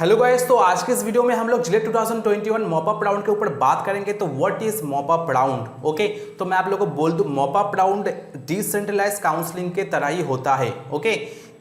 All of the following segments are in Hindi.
हेलो गाइस, तो आज के इस वीडियो में हम लोग जिलेट 2021 मॉप अप राउंड के ऊपर बात करेंगे। तो what is mop up round? Okay, तो मैं आप लोगों को बोल दूं, mop up round decentralize counselling के तरह ही होता है। ओके,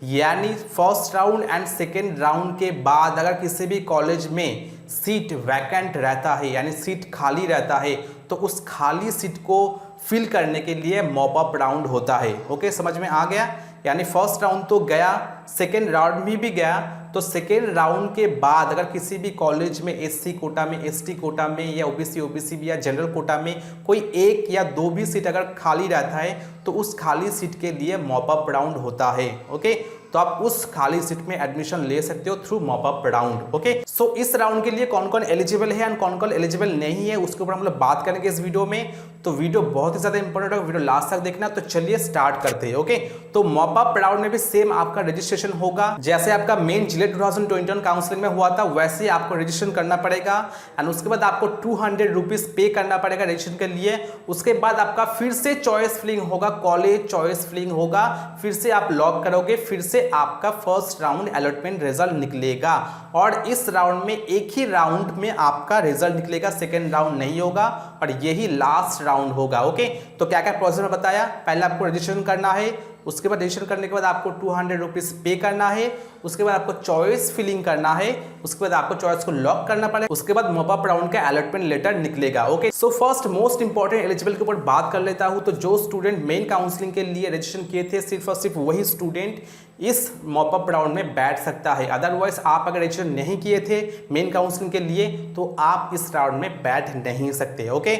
यानी first round and second round के बाद अगर किसी भी कॉलेज में सीट वैकेंट रहता है, यानी सीट खाली रहता है, तो उस खाली सीट को फिल करने के लिए मॉप अप राउंड होता है। ओके, समझ में आ गया? यानी फर्स्ट राउंड तो गया, सेकेंड राउंड में भी गया, तो सेकेंड राउंड के बाद अगर किसी भी कॉलेज में एससी कोटा में, एसटी कोटा में या ओबीसी भी या जनरल कोटा में कोई एक या दो भी सीट अगर खाली रहता है, तो उस खाली सीट के लिए मॉप अप राउंड होता है। ओके, तो आप उस खाली सीट में एडमिशन ले सकते हो through mop up round. Okay, so इस राउंड के लिए कौन कौन एलिजिबल है एंड कौन कौन एलिजिबल नहीं है, उसके ऊपर हम लोग बात करेंगे इस वीडियो में। तो वीडियो बहुत ही ज्यादा इंपॉर्टेंट है, वीडियो लास्ट तक देखना। तो चलिए स्टार्ट करते हैं। ओके, तो मॉप अप राउंड में भी सेम आपका रजिस्ट्रेशन होगा, जैसे आपका मेन जिलेट 2021 काउंसलिंग में हुआ था, वैसे ही आपको रजिस्ट्रेशन करना पड़ेगा। एंड उसके बाद आपको 200 रुपीज पे करना पड़ेगा रजिस्ट्रेशन के लिए। उसके बाद आपका फिर से चॉइस फिलिंग होगा, कॉलेज चॉइस फिलिंग होगा, फिर से आप लॉक करोगे, फिर से आपका फर्स्ट राउंड अलॉटमेंट रिजल्ट निकलेगा। और इस राउंड में एक ही राउंड में आपका रिजल्ट निकलेगा, सेकेंड राउंड नहीं होगा, और यही लास्ट राउंड होगा। ओके, तो क्या क्या प्रोसेस में बताया, पहले आपको रजिस्ट्रेशन करना है, उसके बाद रजिस्ट्रेशन करने के बाद आपको 200 रुपीज पे करना है, उसके बाद आपको चॉइस फिलिंग करना है, उसके बाद आपको चॉइस को लॉक करना पड़ेगा, उसके बाद मॉप अप राउंड का अलॉटमेंट लेटर निकलेगा। Okay, so first most important eligible के ऊपर बात कर लेता हूं। तो जो स्टूडेंट मेन काउंसलिंग के लिए रजिस्ट्रेशन किए थे, सिर्फ और सिर्फ वही स्टूडेंट इस मॉप अप राउंड में बैठ सकता है। अदरवाइज आप अगर रजिस्ट्रेशन नहीं किए थे मेन काउंसलिंग के लिए, तो आप इस राउंड में बैठ नहीं सकते। ओके,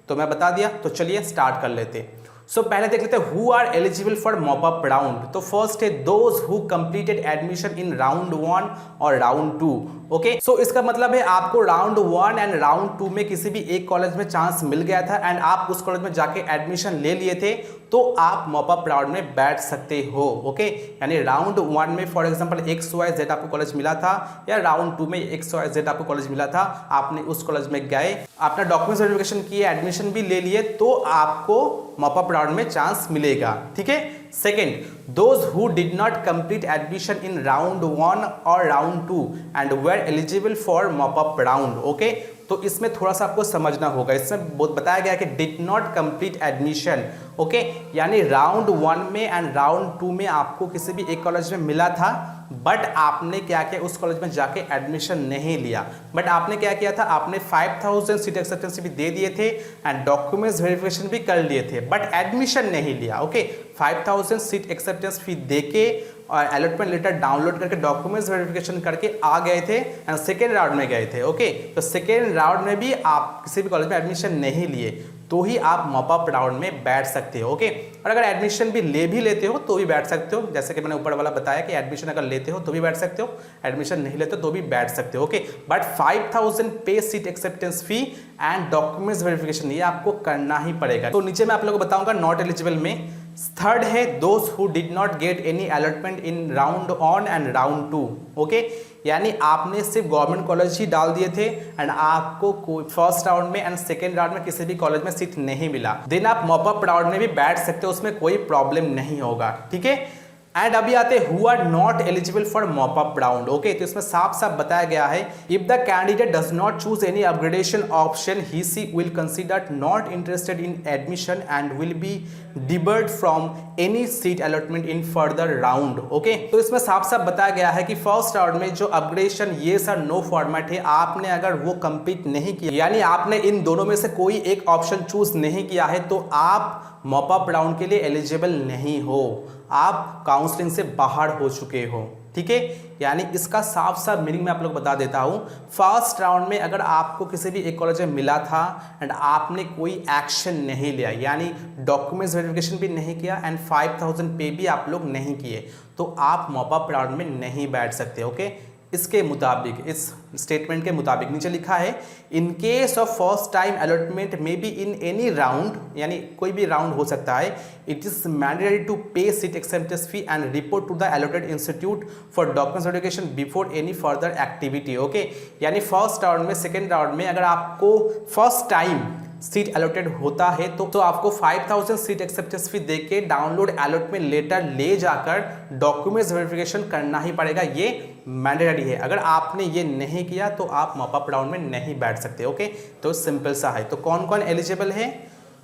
तो मैं बता दिया, तो चलिए स्टार्ट कर लेते हैं। सो पहले देख लेते हैं who are eligible for mop up round. तो फर्स्ट है those who completed admission in round 1 और राउंड 2। ओके, सो इसका मतलब है आपको राउंड 1 एंड राउंड 2 में किसी भी एक कॉलेज में चांस मिल गया था एंड आप उस कॉलेज में जाके एडमिशन ले लिए थे, तो आप मॉप अप राउंड में बैठ सकते हो। ओके, यानी राउंड 1 में फॉर एग्जांपल XYZ आपको कॉलेज मिला था, या राउंड 2 में XYZ आपको कॉलेज मिला था, आपने उस कॉलेज में गए, अपना डॉक्यूमेंट वेरिफिकेशन किए, एडमिशन भी ले लिए, तो आपको मॉप अप राउंड में चांस मिलेगा। ठीक है। Second, those who did not complete admission in round 1 और round 2 and were eligible for mop up round. Okay, तो इसमें थोड़ा सा आपको समझना होगा, इसमें बताया गया कि did not complete admission. Okay, यानी राउंड 1 में एंड राउंड 2 में आपको किसी भी एक कॉलेज में मिला था, बट आपने क्या किया, उस कॉलेज में जाके एडमिशन नहीं लिया, बट आपने क्या किया था, आपने 5000 सीट एक्सेप्टेंस भी दे दिए थे एंड डॉक्यूमेंट्स वेरिफिकेशन भी कर लिए थे, बट एडमिशन नहीं लिया। ओके, 5000 सीट एक्सेप्टेंस फी देके और अलॉटमेंट लेटर डाउनलोड करके डॉक्यूमेंट्स वेरिफिकेशन करके आ गए थे एंड सेकेंड राउंड में गए थे। ओके, तो सेकेंड राउंड में भी आप किसी भी कॉलेज में एडमिशन नहीं लिए, तो ही आप मॉप अप राउंड में बैठ सकते हो। ओके, और अगर एडमिशन भी लेते हो तो भी बैठ सकते हो, जैसे कि मैंने ऊपर वाला बताया कि एडमिशन अगर लेते हो तो भी बैठ सकते हो, एडमिशन नहीं लेते तो भी बैठ सकते हो। ओके, बट 5000 पे seat acceptance fee and documents verification ये आपको करना ही पड़ेगा। तो नीचे मैं आप लोगों को बताऊंगा नॉट एलिजिबल में। थर्ड है those who did not get any allotment in round 1 and round 2। Okay, यानी आपने सिर्फ गवर्नमेंट कॉलेज ही डाल दिए थे एंड आपको फर्स्ट राउंड में एंड सेकेंड राउंड में किसी भी कॉलेज में सीट नहीं मिला, देन आप मॉप अप राउंड में भी बैठ सकते हो, उसमें कोई प्रॉब्लम नहीं होगा। ठीक है। एंड अभी आते who are not eligible for mop up round. Okay, तो इसमें साफ साफ बताया गया है, if the candidate does not choose any upgradation option he she will consider not interested in admission and will be debarred from any seat allotment in further round. Okay, तो इसमें साफ साफ बताया गया है कि फर्स्ट राउंड में जो अपग्रेडेशन ये सर नो फॉर्मेट है, आपने अगर वो कंप्लीट नहीं किया, यानी आपने इन दोनों में से कोई एक ऑप्शन चूज नहीं किया है, तो आप मॉप अप राउंड के लिए एलिजिबल नहीं हो, आप काउंसलिंग से बाहर हो चुके हो। ठीक है, यानी इसका साफ साफ मीनिंग मैं आप लोग बता देता हूं। फर्स्ट राउंड में अगर आपको किसी भी एक कॉलेज में मिला था एंड आपने कोई एक्शन नहीं लिया, यानी डॉक्यूमेंट्स वेरिफिकेशन भी नहीं किया एंड 5000 पे भी आप लोग नहीं किए, तो आप मॉप अप राउंड में नहीं बैठ सकते। ओके, इसके मुताबिक, इस स्टेटमेंट के मुताबिक नीचे लिखा है, in case of first time allotment may be in any round, यानी कोई भी राउंड हो सकता है, it is mandatory to pay seat acceptance fee and report to the allotted institute for documents verification before any further activity. Okay, यानी फर्स्ट राउंड में, सेकेंड राउंड में अगर आपको फर्स्ट टाइम सीट अलॉटेड होता है तो आपको 5000 सीट एक्सेप्टेंस फी देके डाउनलोड अलॉटमेंट लेटर ले जाकर डॉक्यूमेंट्स वेरिफिकेशन करना ही पड़ेगा। ये मैंडेटरी है। अगर आपने ये नहीं किया तो आप मॉप अप राउंड में नहीं बैठ सकते। ओके, तो सिंपल सा है। तो कौन कौन एलिजिबल है?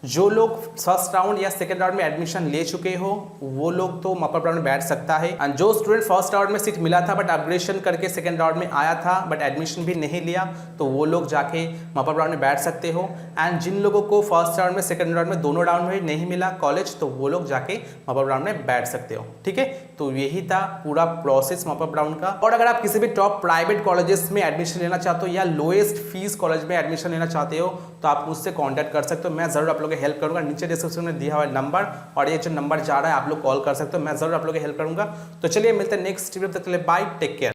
जो लोग फर्स्ट राउंड या सेकंड राउंड में एडमिशन ले चुके हो वो लोग तो मॉप अप राउंड में बैठ सकता है। एंड जो स्टूडेंट फर्स्ट राउंड में सीट मिला था बट अपग्रेडेशन करके सेकंड राउंड में आया था बट एडमिशन भी नहीं लिया तो वो लोग जाके मॉप अप राउंड में बैठ सकते हो। एंड जिन लोगों को फर्स्ट राउंड में सेकंड राउंड में दोनों राउंड में नहीं मिला कॉलेज तो वो लोग जाके मॉप अप राउंड में बैठ सकते हो। ठीक है, तो यही था पूरा प्रोसेस मॉप अप राउंड का। और अगर आप किसी भी टॉप प्राइवेट कॉलेजेस में एडमिशन लेना चाहते हो या लोएस्ट फीस कॉलेज में एडमिशन लेना चाहते हो तो आप मुझसे कॉन्टैक्ट कर सकते हो। मैं जरूर आप लोगों की हेल्प करूंगा। नीचे डिस्क्रिप्शन में दिया हुआ नंबर और ये जो नंबर जा रहा है आप लोग कॉल कर सकते हो। मैं जरूर आप लोगों की हेल्प करूंगा। तो चलिए मिलते हैं नेक्स्ट वीडियो, तक के लिए बाय, टेक केयर।